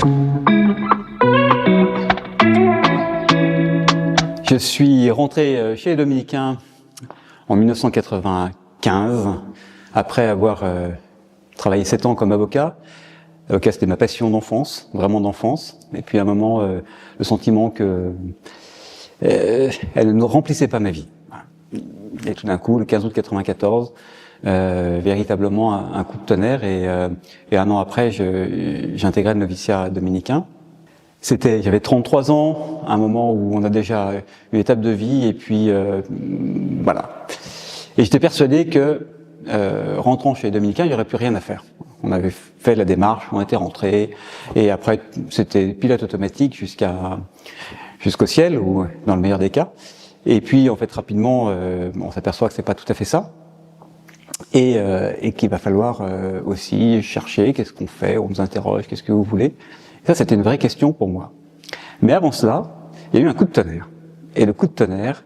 Je suis rentré chez les Dominicains en 1995, après avoir travaillé 7 ans comme avocat. L'avocat, c'était ma passion d'enfance, vraiment d'enfance. Et puis à un moment, le sentiment que elle ne remplissait pas ma vie. Et tout d'un coup, le 15 août 1994, véritablement un coup de tonnerre. Et 1 an après, j'ai intégré le noviciat dominicain. J'avais 33 ans, un moment où on a déjà une étape de vie, et puis voilà. Et j'étais persuadé que rentrant chez les Dominicains, il n'y aurait plus rien à faire. On avait fait la démarche, on était rentré, et après c'était pilote automatique jusqu'au ciel, ou dans le meilleur des cas. Et puis en fait rapidement, on s'aperçoit que c'est pas tout à fait ça, et qu'il va falloir aussi chercher qu'est-ce qu'on fait, on nous interroge, qu'est-ce que vous voulez. Ça, c'était une vraie question pour moi. Mais avant cela, il y a eu un coup de tonnerre. Et le coup de tonnerre,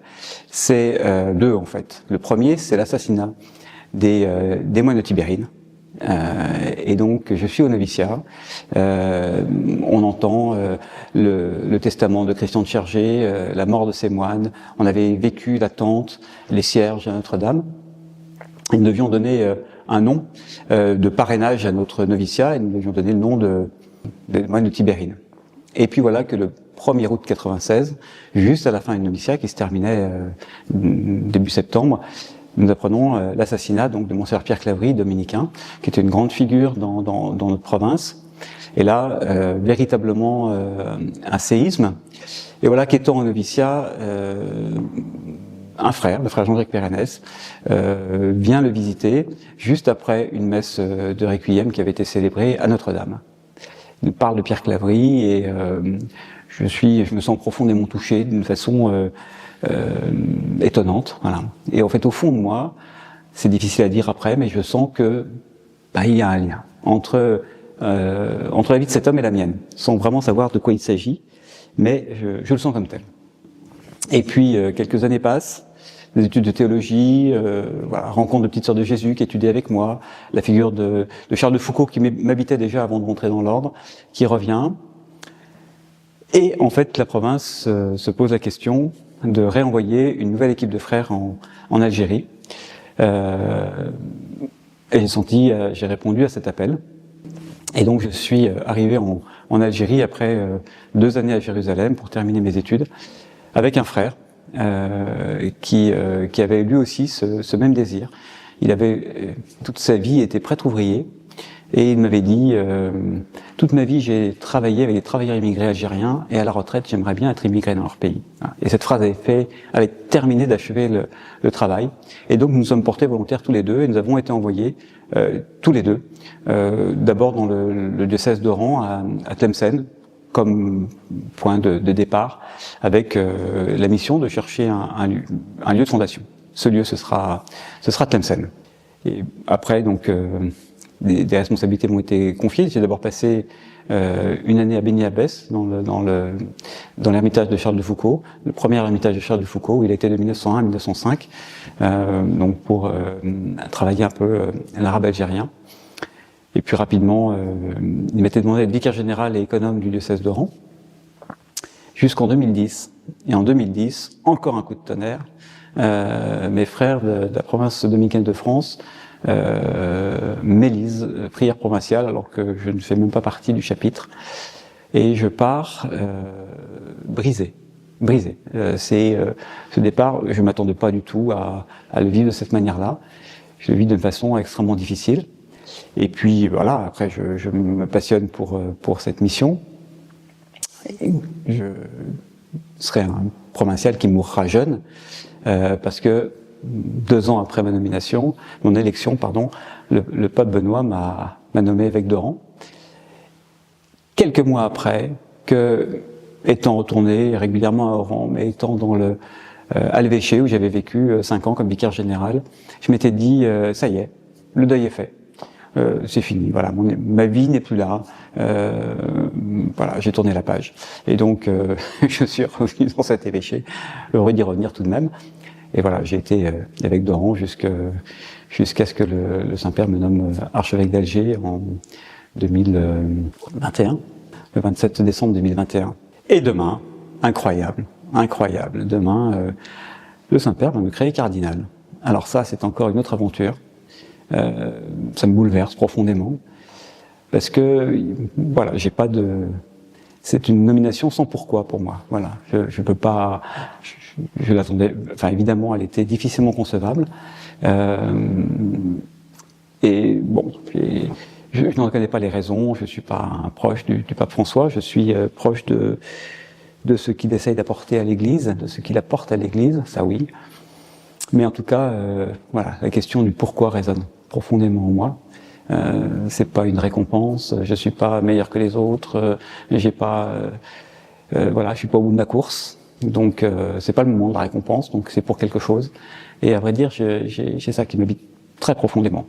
c'est 2 en fait. Le premier, c'est l'assassinat des moines de Tibérine. Et donc, je suis au noviciat. On entend le testament de Christian de Chergé, la mort de ces moines. On avait vécu l'attente, les cierges à Notre-Dame. Et nous devions donner un nom de parrainage à notre noviciat, et nous devions donner le nom des moines de Tibérine. Et puis voilà que le 1er août 96, juste à la fin du noviciat qui se terminait début septembre, nous apprenons l'assassinat donc de Monseigneur Pierre Claverie, dominicain, qui était une grande figure dans notre province. Et là, véritablement un séisme. Et voilà qu'étant au noviciat, un frère, le frère Jean-Jacques Pérennes, vient le visiter juste après une messe de Requiem qui avait été célébrée à Notre-Dame. Il nous parle de Pierre Claverie, et je me sens profondément touché d'une façon étonnante. Voilà. Et en fait, au fond de moi, c'est difficile à dire après, mais je sens que il y a un lien entre la vie de cet homme et la mienne, sans vraiment savoir de quoi il s'agit, mais je le sens comme tel. Et puis quelques années passent, des études de théologie, rencontre de Petite Sœur de Jésus qui étudiait avec moi, la figure de Charles de Foucauld qui m'habitait déjà avant de rentrer dans l'ordre, qui revient. Et en fait, la province se pose la question de réenvoyer une nouvelle équipe de frères en Algérie. Et j'ai répondu à cet appel. Et donc je suis arrivé en Algérie après 2 années à Jérusalem pour terminer mes études, avec un frère qui avait lui aussi ce même désir. Il avait toute sa vie été prêtre ouvrier, et il m'avait dit toute ma vie j'ai travaillé avec des travailleurs immigrés algériens, et à la retraite j'aimerais bien être immigré dans leur pays. Et cette phrase avait terminé d'achever le travail. Et donc nous sommes portés volontaires tous les deux, et nous avons été envoyés tous les deux d'abord dans le diocèse d'Oran à Tlemcen, comme point de départ, avec la mission de chercher un lieu de fondation. Ce lieu, ce sera Tlemcen. Et après, donc, des responsabilités m'ont été confiées. J'ai d'abord passé 1 année à Beni Abbès, dans l'ermitage de Charles de Foucauld, le premier ermitage de Charles de Foucauld, où il a été de 1901 à 1905, donc pour travailler un peu l'arabe algérien. Et puis rapidement, il m'était demandé d'être vicaire général et économe du diocèse d'Oran, jusqu'en 2010. Et en 2010, encore un coup de tonnerre. Mes frères de la province dominicaine de France m'élisent prière provinciale, alors que je ne fais même pas partie du chapitre. Et je pars brisé. Ce départ, je m'attendais pas du tout à le vivre de cette manière-là. Je le vis de façon extrêmement difficile. Et puis voilà, après je me passionne pour cette mission. Et je serai un provincial qui mourra jeune, parce que 2 ans après mon élection, le pape Benoît m'a nommé évêque d'Oran. Quelques mois après, étant retourné régulièrement à Oran, mais étant à l'évêché où j'avais vécu 5 ans comme vicaire général, je m'étais dit ça y est, le deuil est fait. C'est fini, voilà, ma vie n'est plus là, voilà, j'ai tourné la page. Et donc, je suis revenu dans cet évêché, heureux d'y revenir tout de même. Et voilà, j'ai été évêque d'Oran jusqu'à ce que le Saint-Père me nomme archevêque d'Alger en 2021. le 27 décembre 2021. Et demain, incroyable, demain, le Saint-Père va me créer cardinal. Alors ça, c'est encore une autre aventure. Ça me bouleverse profondément. Parce que, voilà, j'ai pas de... C'est une nomination sans pourquoi pour moi. Voilà, je peux pas... Je l'attendais... Enfin, évidemment, elle était difficilement concevable. Et bon, je n'en connais pas les raisons. Je suis pas un proche du pape François. Je suis proche de ce qu'il essaye d'apporter à l'Église, de ce qu'il apporte à l'Église, ça oui. Mais en tout cas, voilà, la question du pourquoi résonne profondément en moi. C'est pas une récompense, je suis pas meilleur que les autres, j'ai pas, voilà, je suis pas au bout de ma course, donc c'est pas le moment de la récompense, donc c'est pour quelque chose. Et à vrai dire, j'ai ça qui m'habite très profondément.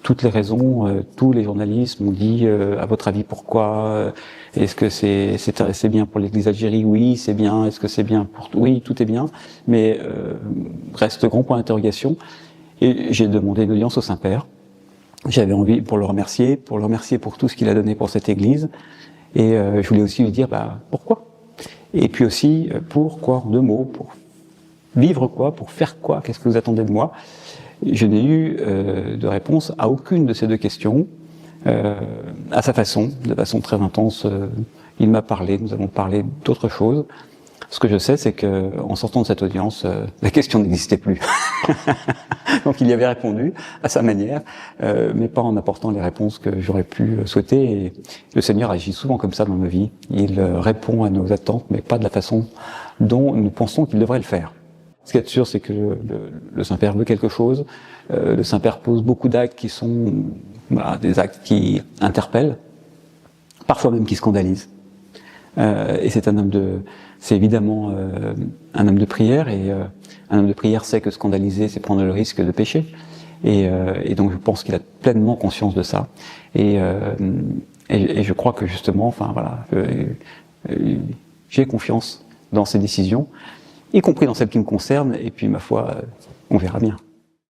Toutes les raisons, tous les journalistes m'ont dit, à votre avis, pourquoi? Est-ce que c'est bien pour l'Église d'Algérie? Oui, c'est bien. Est-ce que c'est bien pour... Oui, tout est bien. Mais reste grand point d'interrogation. Et j'ai demandé une audience au Saint-Père. J'avais envie pour le remercier pour tout ce qu'il a donné pour cette Église. Et je voulais aussi lui dire, pourquoi? Et puis aussi, pourquoi, en 2 mots, pour vivre quoi? Pour faire quoi? Qu'est-ce que vous attendez de moi? Je n'ai eu de réponse à aucune de ces 2 questions. À sa façon, de façon très intense, il m'a parlé, nous avons parlé d'autre chose. Ce que je sais, c'est que en sortant de cette audience, la question n'existait plus. Donc il y avait répondu à sa manière, mais pas en apportant les réponses que j'aurais pu souhaiter. Et le Seigneur agit souvent comme ça dans nos vies. Il répond à nos attentes, mais pas de la façon dont nous pensons qu'il devrait le faire. Ce qui est sûr, c'est que le Saint-Père veut quelque chose. Le Saint-Père pose beaucoup d'actes qui sont des actes qui interpellent, parfois même qui scandalisent. Et c'est évidemment un homme de prière, et un homme de prière sait que scandaliser, c'est prendre le risque de pécher. Et donc je pense qu'il a pleinement conscience de ça. Et je crois que justement, enfin voilà, j'ai confiance dans ses décisions, y compris dans celles qui me concernent, et puis ma foi, on verra bien.